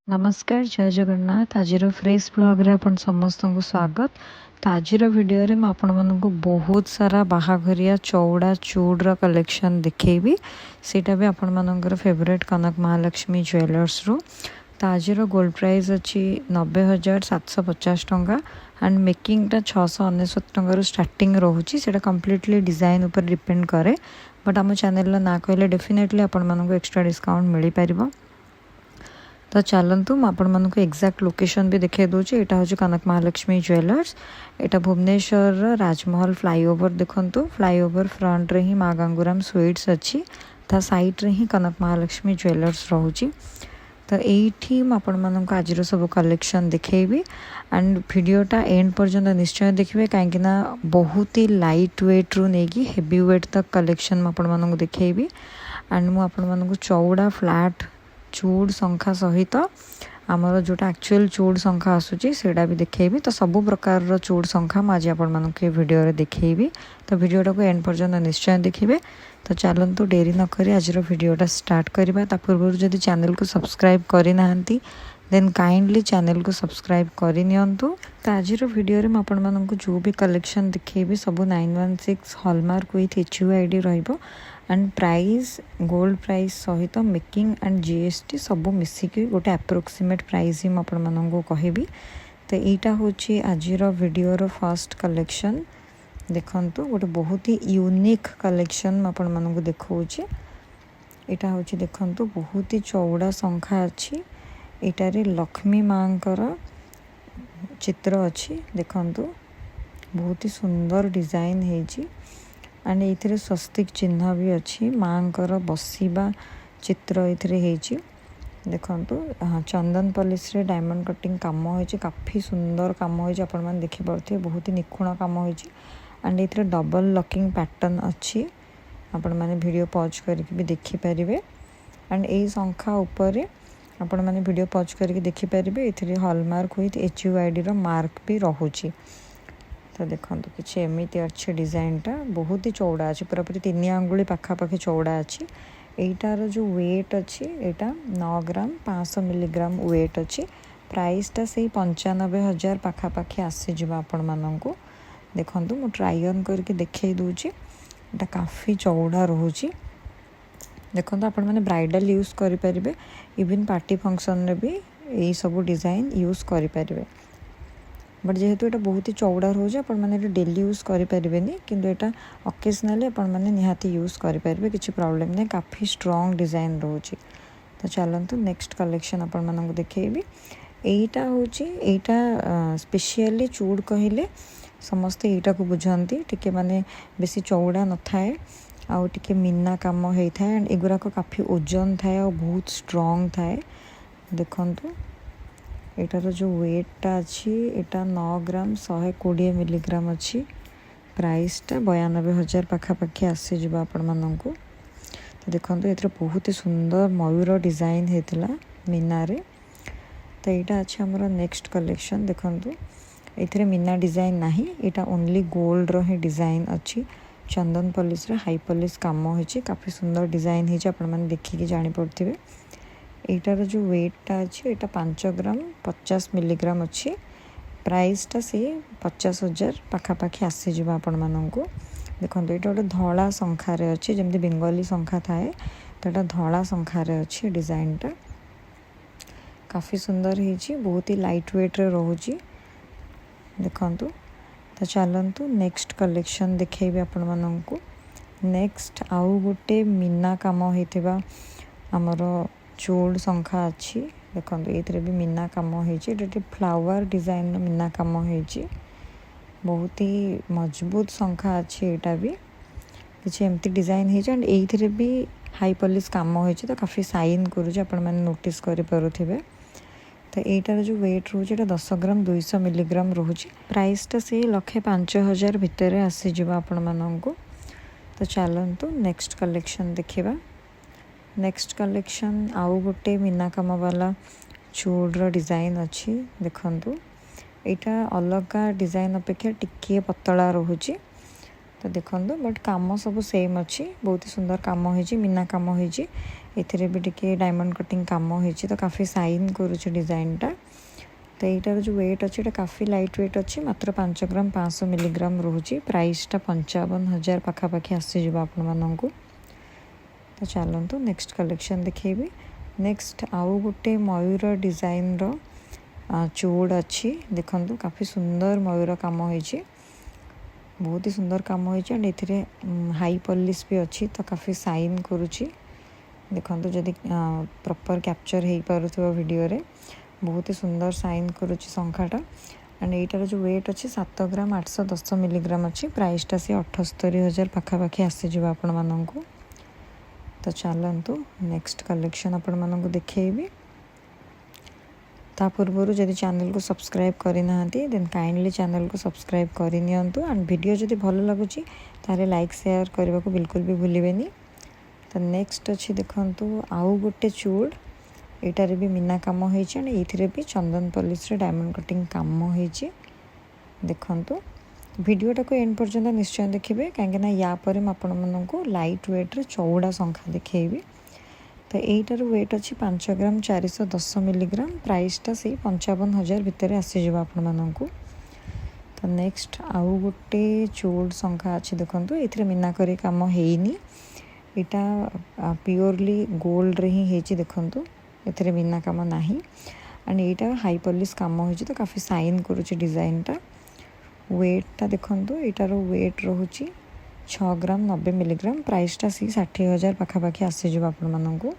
नमस्कार जय जगन्नाथ आज फ्रेश ब्लॉग रे अपन समस्त को स्वागत। तो आज वीडियो रे आपण मानक बहुत सारा बाहाघरिया चौड़ा चूड़ कलेक्शन दिखेबी सेटा भी आपण मानकर फेवरेट कनक महालक्ष्मी ज्वेलर्स रो। तो आज गोल्ड प्राइस अच्छी 90,750 टंका एंड मेकिंगटा 699 टंका स्टार्टिंग रोचे से कम्प्लीटली डिजाइन उपर डिपेंड करे बट आम चैनल ना कहले डेफिनेटली आपण मानक एक्स्ट्रा डिस्काउंट मिल पार। तो चलतु मुझे एक्जाक्ट लोकेशन भी देखा दूसरी यहाँ हूँ कनक महालक्ष्मी ज्वेलर्स। यहाँ भुवनेश्वर राजमहल फ्लाईओवर देखु फ्लाईओवर फ्रंट रे ही माँ गंगूराम स्वीट्स अच्छी ता साइड रे ही कनक महालक्ष्मी ज्वेलर्स रोची। तो यही मुझे आज सब कलेक्शन दिखेबी एंड वीडियोटा एंड पर्यंत निश्चय देखिए कहीं बहुत ही लाइट वेट रू नहीं हेवी वेट तक कलेक्शन मुझे दिखेबी एंड मुझे चौड़ा फ्लैट चूड़ शंखा सहित आमर जोटा एक्चुअल चूड़ शंखा आसूची सेटा भी देखेबी। तो सब प्रकार चूड़ शंखा मुझे आपण वीडियो रे देखेबी। तो वीडियोटा को एंड पर्यंत निश्चय देखिए। तो चलतु डेरी न करी आज वीडियोटा स्टार्ट करवा। ता पूर्व जदि चैनल को सब्सक्राइब करि नाहंती देन काइंडली चैनल को सब्सक्राइब करि नियंतु। तो आज वीडियो रे आपण मानक जो भी कलेक्शन दिखेबी सब 916 हॉलमार्क विथ HUID रहिबो एंड प्राइस गोल्ड प्राइस सहित मेकिंग एंड GST सब मिसिकी गोटे अप्रोक्सीमेट प्राइस ही आपण मानक कहबी। तो यहाँ हूँ आज वीडियो फर्स्ट कलेक्शन देखंतु गोटे बहुत ही यूनिक कलेक्शन आपण मानक देखौछि। यहाँ हूँ देखंतु बहुत ही चौड़ा शंखा अच्छी इटारे लक्ष्मी माँकर चित्र अच्छी देखंतु बहुत ही सुंदर डिजाइन है एंड ये स्वस्तिक चिन्ह भी अच्छी माँकर बसवा चित्र ये देखंतु। हाँ चंदन पॉलिश रे डायमंड कटिंग काम होइछि काफ़ी सुंदर काम होइछि आपण माने देखि पारथिबे बहुत ही निखुण काम होइछि एंड ये डबल लॉकिंग पैटर्न अच्छी आपण माने वीडियो पॉज करके भी देखि पारिबे एंड ए संख्या ऊपर आपण माने वीडियो पॉज करके देखि पारिबे एथिरे हॉलमार्क विथ HUID रो मार्क भी रहुछि। तो देखो कि एमती अच्छे डिजाइनटा बहुत ही चौड़ा अच्छी पूरापूरी 3 आंगुली पाखापाखि चौड़ा अच्छी। यहीटार जो वेट अच्छी यहाँ 9 ग्राम 500 मिलीग्राम वेट अच्छी प्राइसटा से 95,000 पाखापाखि आसीज आपण मानक देखूँ मु ट्राई ऑन करके देखई दूची यहाँ काफ़ी चौड़ा रोचे देखो आपण मैंने ब्राइडल यूज करें इवन पार्टी फंक्शन रे भी यही सब डिजाइन यूज करें बट जेहेतु यहाँ बहुत ही चौड़ा रोचे आपण मैंने डेली यूज करें किंतु यहाँ ऑकेजनली आपण मैंने निहाती यूज करें किसी प्रॉब्लम नहीं काफ़ी स्ट्रॉन्ग डिजाइन रोचे। तो चलतु नेक्स्ट कलेक्शन आपण मानक देखेबी। यहीटा हूँ यहाँ स्पेशली चूड़ कहले समस्ते यहाँ को बुझाती टिके माने बेसी चौड़ा न थाए आउ टिके मीना काम होता है एंड एगुराक काफ़ी ओजन थाए और बहुत स्ट्रॉन्ग थाए देखंतु। एटार जो वेटटा अच्छी यहाँ 9 ग्राम 120 मिलीग्राम अच्छी प्राइसटा 92,000 पाखापाखि आसीज आपण मानक। तो देखो ये बहुत ही सुंदर मयूर डिजाइन होता मीना रे। तो यहाँ अच्छे आमर नेक्स्ट कलेक्शन देखंतु ये मीना डिजाइन नहीं यहाँ ओनली गोल्ड रो ही डिजाइन अच्छी चंदन पॉलिश रे हाई पॉलिश काम होइछि काफ़ी सुंदर डिजाइन होइछि आपण माने देखिके जानि पड़थिबे। एटार जो वेटटा अच्छी यहाँ 5 ग्राम 50 मिलीग्राम अच्छी प्राइसटा से 50,000 पाखापाखि आसीज आपण मानक। देखो ये गोटे धला शंखार अच्छी जमी बेंगली शंखा थाए तो यहाँ धला शंखार अच्छी डिजाइनटा काफ़ी सुंदर होइछि बहुत ही लाइट वेट रे रोची देखंतु। तो चलतु नेक्स्ट कलेक्शन देखेबी आपण मानक। नेक्स्ट आउ गोटे मीना काम होइथिबा हमर चूड़ शंखा अच्छी देखो ये भी मीना काम होइछि फ्लावर डिजाइन मीना काम होइछि बहुत ही मजबूत शंखा अच्छी यहाँ भी किसी एमती डिजाइन एंड ये भी हाई पॉलिश काम होइछि तो काफ़ी साइन करुचे आपण मैंने नोटिस करें। तो यहीटार जो वेट रोचे 10 ग्राम 200 मिलीग्राम रोचे प्राइसटा से 1,05,000 भितर आसीज आपण मानक। तो चलतु नेक्स्ट कलेक्शन देखा। नेक्स्ट कलेक्शन आउ गोटे मीना काम वाला चूड़ डिजाइन अच्छी देखंतु यहाँ अलग डिजाइन अपेक्षा टिके पतला रोचे तो देखो बट काम सब सेम अच्छी बहुत ही सुंदर काम होइछि मीना काम होइछि एथिरे भी टिके डायमंड कटिंग काम होइछि तो काफ़ी साइन करूछि डिजाइनटा। तो यहीटार जो वेट अच्छे काफ़ी लाइट वेट अच्छी मात्र 5 ग्राम 500 मिलीग्राम रोचे। प्राइसटा 55,000 पाखापाखि आसीज आपण मानू। तो चलतु नेक्स्ट कलेक्शन देखेबी। नेक्स्ट आउ गोटे मयूर डिजाइन रो चूड़ अच्छी देखो काफ़ी सुंदर मयूर काम होइछि, बहुत ही सुंदर काम होइछि। एंड एथिरे हाई पॉलिश भी अच्छी तो काफ़ी साइन करुछि देखो जदि प्रॉपर कैप्चर हो पारुथिबो वीडियो रे बहुत ही सुंदर साइन करुछि शंखाटा। एंड एटार जो वेट अच्छी 7 ग्राम 810 मिलीग्राम अच्छी। प्राइसटा से 78,000 पाखापाखि आसीज आपण मानू। तो चलतु नेक्स्ट कलेक्शन आपण मानू देखेबी। ता पूर्व जदि चैनल को सब्सक्राइब करना देन काइंडली चैनल को सब्सक्राइब करनी। एंड वीडियो जदि भल लगुच तारे लाइक शेयर करने को बिल्कुल भी भूलें। तो नेक्स्ट अच्छी देखंतु आउ गोटे चूड़, एटारे भी मीना काम होइछि एंड एथिरे भी चंदन पॉलिश रे डायमंड कटिंग काम होइछि। देखंतु वीडियोटा को एंड पर्यंत निश्चय देखिए कहीं या पर आपण मानू लाइट वेट रे चौड़ा शंखा देखेबी। तो यहीटार वेट अच्छी 5 ग्राम 410 मिलीग्राम। प्राइसटा से 55,000 भितर आसीज आपण मानू। तो नेक्स्ट आउ गोटे चूड़ शंखा अच्छी देखंतु एथिरे मीनाकरी काम हेनी, इटा प्योरली गोल्ड रे ही हेची देखंतु एथिरे मीना काम नाही। एंड एटा हाई पॉलिश काम होइछि तो काफ़ी साइन करुछि डिजाइनटा। वेटटा देखंतु एटार वेट रोची 6 ग्राम 90 मिलीग्राम। प्राइसटा सी 60,000 पाखापाखि आसीज आपण मानू।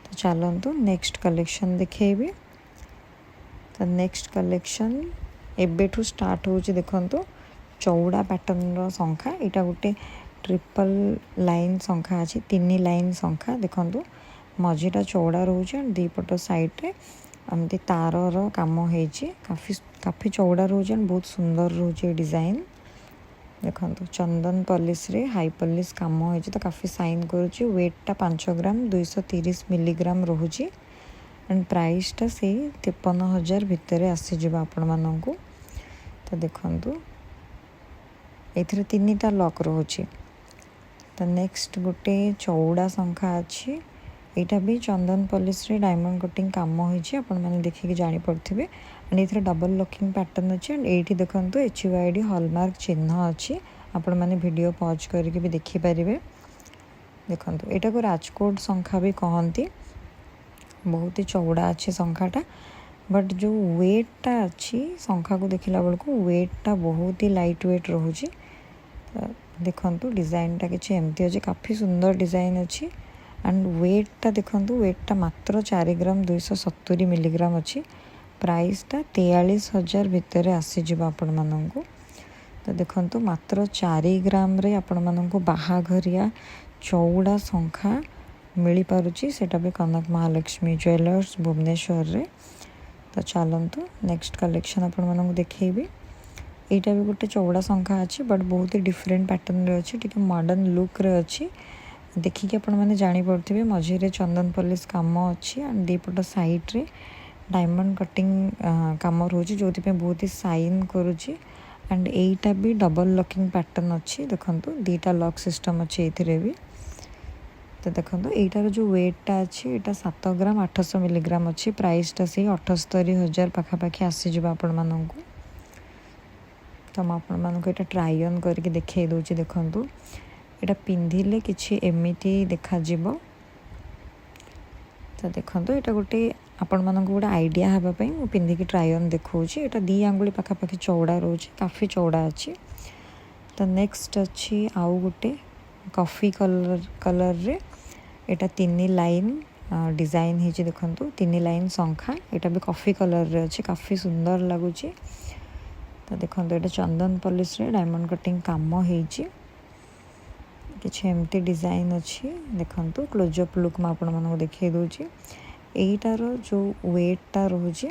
तो चलतु नेक्स्ट कलेक्शन देखेबी। तो नेक्स्ट कलेक्शन एबेठू स्टार्ट होची देखंतु चौड़ा पैटर्न रो शंखा। एटा गोटे ट्रिपल लाइन शंखा अच्छी, 3 लाइन शंखा देखंतु मझीटा चौड़ा रोचे एंड दीपट साइड रे एमती तार काम होइछि। काफ़ी चौड़ा रोचे एंड बहुत सुंदर रोचे डिजाइन। देखंतु चंदन पॉलिश रे हाई पॉलिश काम होइछि तो काफ़ी साइन करुछि। वेटटा 5 ग्राम 230 मिलीग्राम रोची। एंड प्राइसटा से 53,000 भितर आसीज आपण मानू। तो देखंतु एथिरे 3टा लॉक रोची। तो नेक्स्ट गोटे चौड़ा शंखा अच्छी, यहाँ भी चंदन पॉलिश रे डायमंड कटिंग काम होइछि आपण माने देखिके जानि पड़थिबे। एंड एथिरे डबल लॉकिंग पैटर्न अच्छी। एंड एठी देखंतु HUID हॉलमार्क चिन्ह अच्छी, आपण माने वीडियो पॉज करके भी देखि परिबे। देखंतु एटा को राजकोट शंखा भी कहंती, बहुत ही चौड़ा अच्छी शंखाटा। बट जो वेटटा अच्छी शंखा को देखला बेलको वेटटा बहुत ही लाइट वेट रोची। देखंतु डिजाइनटा किछि एमती अछि, काफ़ी सुंदर डिजाइन अच्छी। एंड वेटटा देखंतु वेटटा मात्र 4 ग्राम 270 मिलीग्राम अच्छी। प्राइसटा 43,000 भितर आसीज आपण मानू। तो देखंतु मात्र 4 ग्राम रे आपण मानू बाहाघरिया चौड़ा शंखा मिली पारुची, सेटा भी कनक महालक्ष्मी ज्वेलर्स भुवनेश्वर रे। तो चलतु नेक्स्ट कलेक्शन आपण मानू देखेबी। एटा भी गोटे चौड़ा शंखा अच्छी बट बहुत ही डिफरेंट पैटर्न रे अच्छी, टिके मॉडर्न लुक रे अच्छी। देखिए आपण मैंने जानी पड़े मझे चंदन पॉलिश काम अच्छी। एंड दीपट साइड रे डायमंड कटिंग काम रोचे जो बहुत ही साइन करुच्ची। एंड एटा भी डबल लॉकिंग पैटर्न अच्छी। देखंतु 2टा लॉक सिस्टम अच्छी एथिरे भी। तो देखंतु एटार जो वेटटा अच्छी एटा 7 ग्राम 800 मिलीग्राम अच्छी। प्राइसटा से 78,000 पाखापाखि आसीज आपण मानू। तो आपण मानू एटा ट्राई ऑन करके देखै दउची। देखंतु एटा पिंधिले किछि एमिति देखा जिवो। तो देखंतु एटा गोटे आपण मानक गोटे आइडिया हेबा पई मु पिंधिकी ट्राई ऑन देखौछि। एटा 2 आंगुली पाखापाखि चौड़ा रोचे, काफ़ी चौड़ा अच्छी। तो नेक्स्ट अच्छी आउ गोटे कॉफी कलर रे एटा 3 लाइन डिजाइन हिची। देखंतु 3 लाइन शंखा, एटा भी कॉफी कलर रे अच्छी, काफ़ी सुंदर लगुची। तो देखंतु एटा चंदन पॉलिश रे डायमंड कटिंग काम होइची, किछि एमती डिजाइन अच्छी। देखंतु क्लोजअप लुक में आपण मानक देखै दउची। एटार जो वेटटा रोचे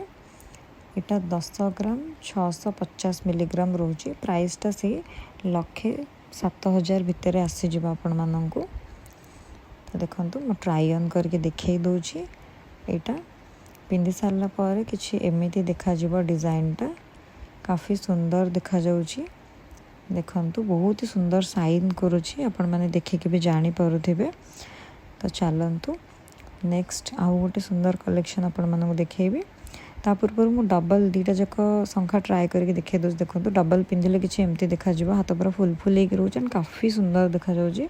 एटा 10 ग्राम 650 मिलीग्राम रोचे। प्राइसटा से 1,07,000 भितर आसीज आपण मानू। तो देखंतु मु ट्राई ऑन करके देखै दउची। एटा पिंधि सारला पर किछि एमिति देखा जिवो, डिजाइनटा काफ़ी सुंदर देखा जाउची। देखंतु बहुत ही सुंदर साइन करुछि, आपण माने देखिके भी जानि पारुथिबे। तो चलतु नेक्स्ट आउ गोटे सुंदर कलेक्शन आपण मानक देखेबी ता पूर्व मु डबल दीटा जक संख्या ट्राए करके देखे दो देखो डबल पिंधिले किसी एमती देखा हाथ पूरा फुल फुल होकर रोचे एंड काफ़ी सुंदर देखा जाऊँगी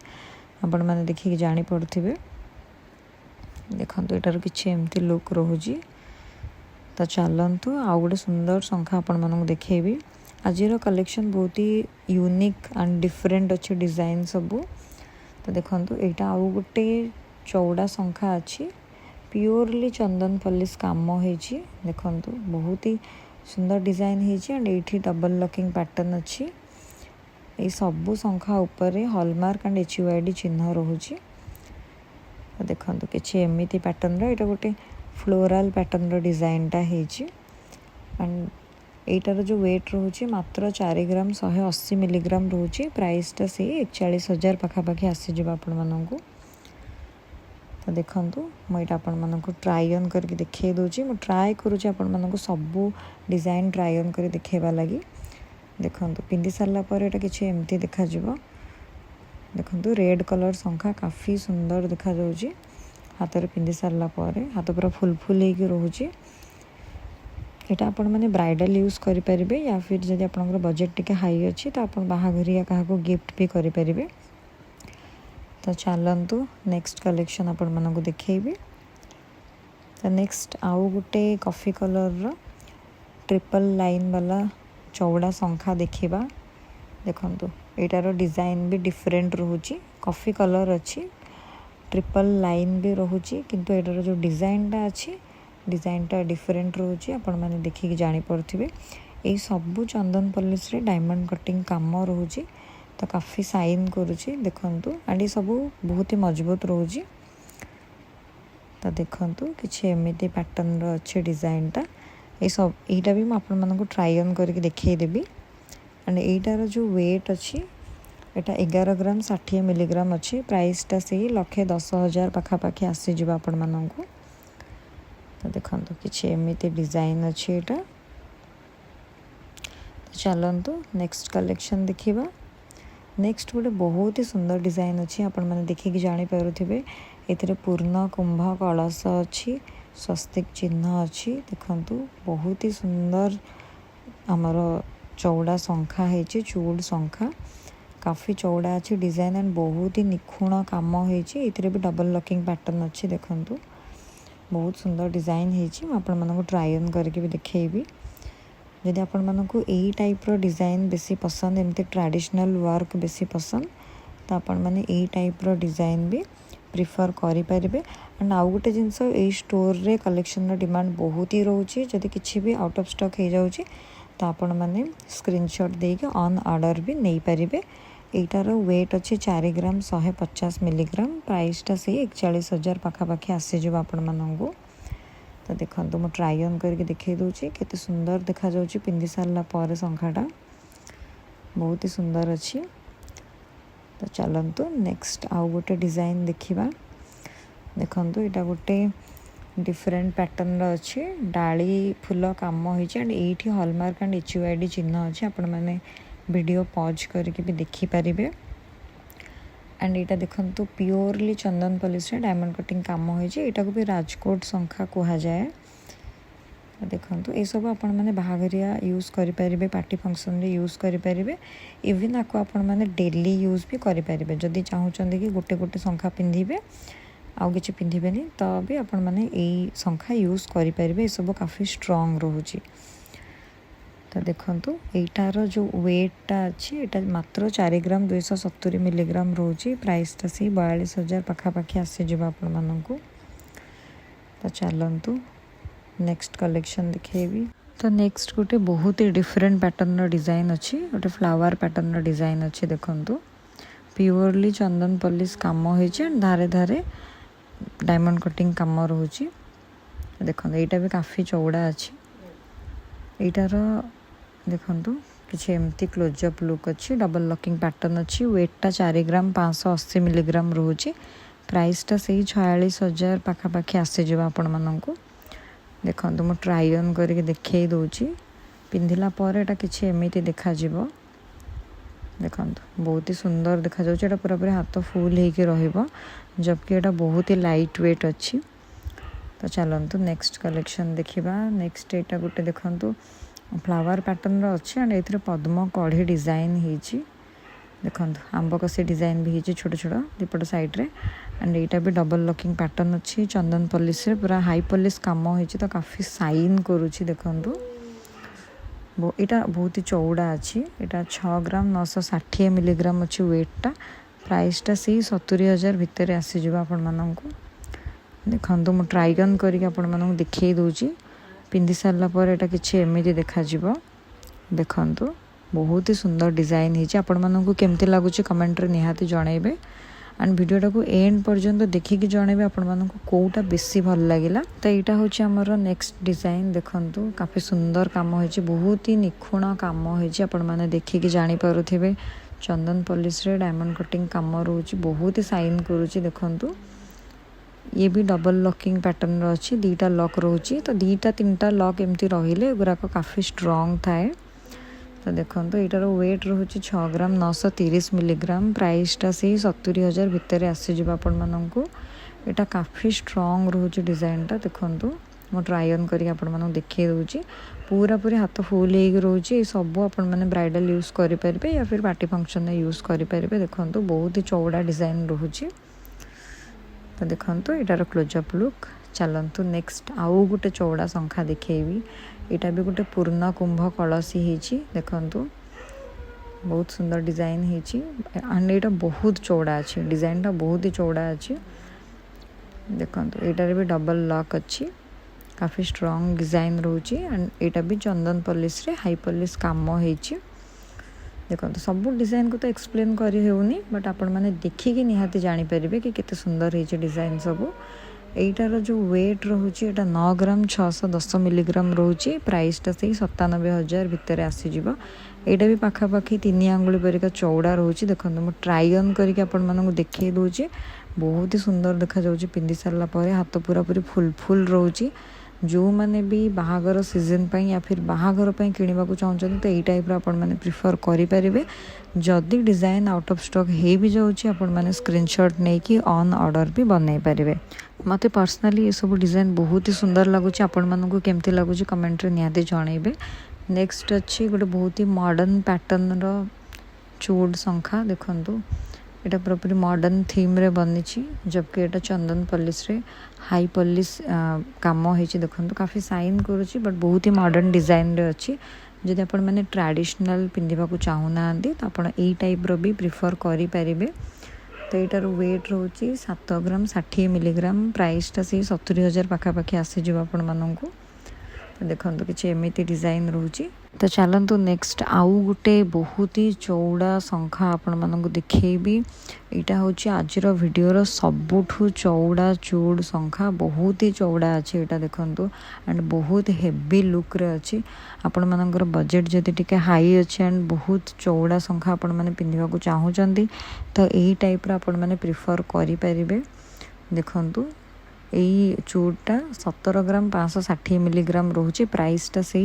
आपण मैंने देखिए जानी पड़े देखो यार किसी एमती लुक रोचे तो चलतु आउ गोटे सुंदर संख्या आपण मानक देखेबी आज कलेक्शन बहुत ही यूनिक एंड डिफरेंट अच्छे डिजाइन सबू तो देखो यहाँ आउ गोटे चौड़ा संख्या अच्छी प्योरली चंदन पॉलिश काम होती देखो बहुत ही सुंदर डिजाइन एंड ये डबल लॉकिंग पैटर्न अच्छी ये सबू संख्या उपर हॉलमार्क एंड HUID चिन्ह रोचे देखो कि एमती पैटर्न यहाँ गोटे फ्लोराल पैटर्न डिजाइनटा एंड एटार जो वेट रोचे मात्र 4 ग्राम 180 मिलीग्राम रोचे प्राइसटा से 41,000 पाखापाखि आसीज आपण मानू तो देखु मुझे आपण मानक ट्राई ऑन करके देखे दूसरी मुझे ट्राए करुँच आपण मानक सबू डिजाइन ट्राई ऑन कर देखा लगी देखु पिंधि सारापर यहाँ किसी एमती देखा देखु रेड कलर संख्या काफ़ी सुंदर देखा जाऊँगी हाथ में पिंधि सारापर हाथ पूरा फुल फुल होकर रोचे यहाँ आपण मैंने ब्राइडल यूज करें या फिर जब आप बजेट टी हाई अच्छी तो आप बाहाघरिया क्या गिफ्ट भी करें तो चलतु नेक्स्ट कलेक्शन आपण मानक देखेबी तो नेक्स्ट आउ गोटे कॉफी कलर ट्रिपल लाइन वाला चौड़ा संख्या देखा देखु यार डिजाइन भी डिफरेंट रोचे कॉफी कलर अच्छी ट्रिपल लाइन भी रोचे किंतु यार जो डिजाइनटा अच्छी डिजाइनटा डिफरेंट रोचे आपण मैंने देखिए जापे यही सबू चंदन पॉलिश रे डायमंड कटिंग काम रोचे तो काफ़ी साइन करुँची देखु एंड ये सब बहुत ही मजबूत रोचे तो देखु कि एमती पैटर्न अच्छे डिजाइनटा ये सब यहीटा भी मुझे आपको ट्राई ऑन करके देखईदेवी एंड यहीटार जो वेट अच्छी यहाँ 11 ग्राम 60 मिलीग्राम अच्छी प्राइसटा से 1,10,000 पाखापाखि आसीज आपण मानू तो देखो कि एमती डिजाइन अच्छी यहाँ तो चलतु नेक्स्ट कलेक्शन देखा नेक्स्ट गोटे बहुत ही सुंदर डिजाइन अच्छी आपण मैंने देखिए जापे ये पूर्ण कुंभ कलश अच्छी स्वस्तिक चिन्ह अच्छी देखु बहुत ही सुंदर आमर चौड़ा संख्या है चूड़ संख्या काफ़ी चौड़ा अच्छी डिजाइन एंड बहुत ही निखुण काम होती भी डबल लॉकिंग पैटर्न अच्छी देखु बहुत सुंदर डिजाइन है ट्राई ऑन करके भी देखी जदि आपण मानक यही टाइप रो डिजाइन बेसी पसंद एमती ट्रेडिशनल वर्क बेसी पसंद तो आपण मैंने यही टाइप रो डिजाइन भी प्रिफर करें एंड आउ गोटे जिनस यही स्टोर रे कलेक्शन रो डिमांड बहुत ही रोचे जदि किसी भी आउट ऑफ स्टॉक हो जाऊँगी तो आपण मैंने स्क्रीनशॉट देके ऑन ऑर्डर भी नहीं पारे यहीटार वेट अच्छे 4 ग्राम 150 मिलीग्राम प्राइसटा से 41,000 पाखापाखि आसीज आपण मानू तो देखो मुझे ट्राई ऑन करके देखे दूसरी केते सुंदर देखा जाऊँगी पिंधि सारापर संख्याटा बहुत ही सुंदर अच्छी तो चलतु नेक्स्ट आउ गोटे डिजाइन देखा देखु यहाँ गोटे डिफरेंट पैटर्न अच्छी डाली फूल काम होती एंड ये हॉलमार्क एंड HUID चिन्ह अच्छी आपण मैंने वीडियो पॉज करके भी देखिपारे एंड यहाँ देखो प्योरली चंदन पॉलिश रे डायमंड कटिंग काम होती यहाँ भी राजकोट संख्या कह जाए देखो ये सब आपण मैंने बाहाघरिया यूज करें पार्टी फंक्शन रे यूज करें इवन आपको आपण मैंने डेली यूज भी करें जदि चाहूँगी कि गोटे गोटे संख्या पिंधे आउ कि पिंधेनि तो भी आपण मैंने यही संख्या यूज करें ये सब काफ़ी स्ट्रॉन्ग रोचे तो देखु यहीटार जो वेटटा अच्छी यहाँ मात्र 4 ग्राम 270 मिलीग्राम रोचे प्राइसटा से 42,000 पाखापाखि आसीज आपण मानू तो चलतु नेक्स्ट कलेक्शन देखेबी तो नेक्स्ट गोटे बहुत ही डिफरेंट पैटर्न डिजाइन अच्छी गोटे फ्लावर पैटर्न डिजाइन अच्छी देखु प्योरली चंदन पॉलिश काम होती धारे धारे डायमंड कटिंग काम रोचे देखो यहाँ भी काफ़ी चौड़ा अच्छी यहीटार देखु किसी एमती क्लोजअप लुक अच्छी डबल लॉकिंग पैटर्न अच्छी वेटटा 4 ग्राम 580 मिलीग्राम रोचे प्राइसटा से 46,000 पाखापाखि आसीज आपण मानू देखो मुझे ट्राई ऑन करके देखे दूसरी पिंधिला पर एटा किसी एमती देखा देखो बहुत ही सुंदर देखा जाउछ एटा पूरा पूरी हाथ फुल होके रहिबो जबकि एटा बहुत ही लाइट वेट अच्छी। तो चलतु नेक्स्ट कलेक्शन देखा। नेक्स्ट एटा गोटे देखु फ्लावर पैटर्न अच्छे एंड ये पद्म कढ़ी डिजाइन होती देखो आंब कसी डिजाइन भी होती छोट छोट दीपट साइड रे एंड यहाँ भी डबल लॉकिंग पैटर्न अच्छी चंदन पॉलिश रे पूरा हाई पॉलिश काम होती तो काफ़ी साइन करुच्ची देखु यहाँ बहुत ही चौड़ा अच्छी यहाँ 6 ग्राम 960 मिलीग्राम अच्छी वेटटा प्राइसटा से 70,000 भितर आसीज आपण मानक देखु मुझे ट्राई ऑन करके आपण मानक देखई दूची पिंधि सारा पर एटा किछि एमिति देखा जिवो देखंतु बहुत ही सुंदर डिजाइन होती आपण मानक केमती लगुच कमेंट रे निहाती जनइबे एंड वीडियोटा को एंड पर्यंत देखिकी जनइबे आपण मानक कोटा बेसी भल लागिला। तो यहाँ हूँ आमर नेक्स्ट डिजाइन देखंतु काफ़ी सुंदर काम होती बहुत ही निखुण काम होती आपण माने देखिकी जानी पारुथिबे चंदन पॉलिश रे डायमंड कटिंग काम रोची बहुत ही साइन करुच्ची देखंतु ये भी डबल लॉकिंग पैटर्न अच्छी दीटा लॉक रोची तो दीटा 3टा लॉक एमती रहिले गुराक काफ़ी स्ट्रॉन्ग थाए। तो देखो यार वेट रोचे 6 ग्राम 930 मिलीग्राम प्राइसटा से 70,000 भितर आसीज आपण मानक यहाँ काफ़ी स्ट्रॉन्ग रोचे डिजाइनटा देखु मु ट्राई ऑन करके आपण मानक देखई दूची पूरा पूरी हाथ फुल हो रोचे सब आपण मैंने ब्राइडल यूज करें या फिर पार्टी फंक्शन यूज करें देखो बहुत ही चौड़ा डिजाइन रोचे। तो देखो यार क्लोजअप लुक चलतु नेक्स्ट आउ गोटे चौड़ा शंखा देखेबी यहाँ भी गोटे पूर्ण कुंभ कलसी होती देखु बहुत सुंदर डिजाइन होती एंड यहाँ बहुत चौड़ा अच्छी डिजाइनटा बहुत ही चौड़ा अच्छी देखो यहाँ भी डबल लॉक अच्छी काफ़ी स्ट्रॉन्ग डिजाइन रोची एंड यहाँ भी चंदन पॉलिश रे हाई पॉलिश काम होती देखो सब डिजाइन को तो एक्सप्लेन करी होनी बट आपण मैंने देखिकी निहाती जानीपारे कि केते सुंदर होती डिजाइन सब। एटार जो वेट रोचे 9 ग्राम 610 मिलीग्राम रोचे प्राइसटा से 97,000 भितर आसीज। यहाँ भी पाखापाखि 3 आंगुली परिका चौड़ा रोचे देखो मुझे ट्राई ऑन करके आपण मानक देखई दूचे बहुत ही सुंदर देखा जाउची पिंधि सारा पर हाथ पूरा पूरी फुल फुल रोचे जो मैंने भी बाहागर सीजन पर या फिर बाहागर पर किणवा को चाहते तो यही टाइप आपण मैंने प्रिफर करें जदि डिजाइन आउट ऑफ स्टॉक हो भी जाऊँगी आपण मैंने स्क्रीनशॉट नहीं कि ऑन ऑर्डर भी बनई पारे। मते पर्सनली ये सब डिजाइन बहुत ही सुंदर लगुच आपण मानक केमती लगुच कमेंट रे निहाती जनइबे। नेक्स्ट अच्छी गोटे बहुत ही मॉडर्न पैटर्न रो चूड़ शंखा देखंतु यहाँ पूरा पूरी मॉडर्न थीम रे बनी जबकि यहाँ चंदन पॉलिश रे हाई पॉलिश काम होती देखो काफ़ी साइन करुच्ची बट बहुत ही मॉडर्न डिजाइन रे अच्छी जदि आपण मैंने ट्रेडिशनल पिंधिबा को चाहूना तो आपण यही टाइप रो भी प्रिफर करि परिबे। तो यार वेट रोची 7 ग्राम 60 मिलीग्राम प्राइसटा से 70,000 पाखापाखि आसीज आपण मानक। तो देखो किसी एमती डिजाइन रोची। तो चलतु नेक्स्ट आउ गोटे बहुत ही चौड़ा शंखा आपण मानक देखी यहाँ हूँ आज भिडर सबुठू चौड़ा चूड़ शंखा बहुत ही चौड़ा अच्छे यहाँ देखु एंड बहुत हेवी लुक रे अच्छी आपण मानकर बजेट जदि टिके हाई अच्छे एंड बहुत चौड़ा शंखा आपण मैंने पिंधिबा को चाहूँगी तो यही टाइप आपण मैंने प्रिफर करें देखु यही चूड़टा 17 ग्राम 560 मिलीग्राम रोचे प्राइसटा से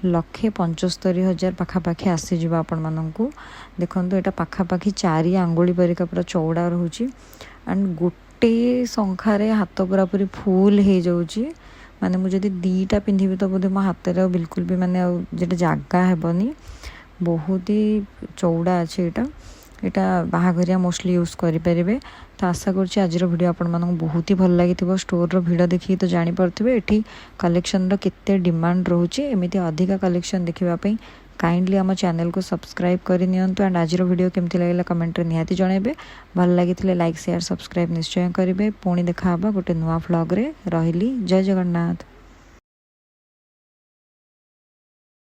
1,75,000 पाखापाखि आसीज आपण मानक। देखो यहाँ पाखापाखि 4 आंगुली परिका पूरा चौड़ा रोचे एंड गोटे शंखारे हाथ पूरा पूरी फुल हो जाऊँगी माने मुझे दीटा पिंधि तो बोधे मो हाथ बिल्कुल भी माने जो जगह हेबनी बहुत ही चौड़ा अच्छे यहाँ बाहाघरिया मोस्टली यूज करें। तो आशा करुँच आज वीडियो आपण मानक बहुत ही भल लगी स्टोर भिड़ देखिए तो जानीपे ये कलेक्शन केते डिमांड रोचे एमती अधिका कलेक्शन देखापी काइंडली आम चैनल को सब्सक्राइब करनी एंड आज वीडियो केमती लगे कमेंट निहाती जनइबे भल लगी लाइक शेयर सब्सक्राइब निश्चय करेंगे पुणी देखा गोटे नुआ व्लॉग रे रही जय जगन्नाथ।